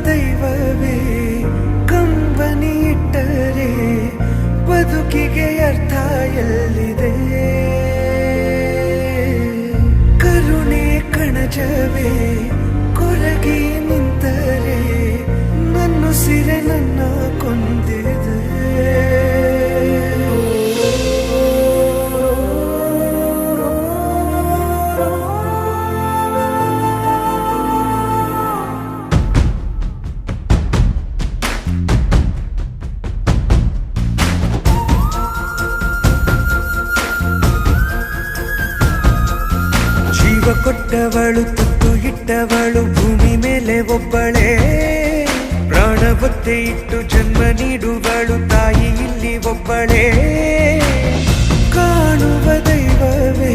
ದೈವವೇ ಕಂಬನಿ ಇಟ್ಟರೆ ಬದುಕಿಗೆ ಅರ್ಥ ಎಲ್ಲಿದೆ ಕರುಣೆ ಕಣಜವೇ ಕೊರಗಿ ನಿಂತರೆ ನನ್ನುಸಿರೆ ನನ್ನ ಕೊಂದಿದೆ ಜೀವ ಕೊಟ್ಟವಳು ತುತ್ತು ಇಟ್ಟವಳು ಭೂಮಿ ಮೇಲೆ ಒಬ್ಬಳೇ ಪ್ರಾಣ ಒತ್ತೆ ಇಟ್ಟು ಜನ್ಮ ನೀಡುವಳು ತಾಯಿ ಇಲ್ಲಿ ಒಬ್ಬಳೇ ಕಾಣುವ ದೈವವೇ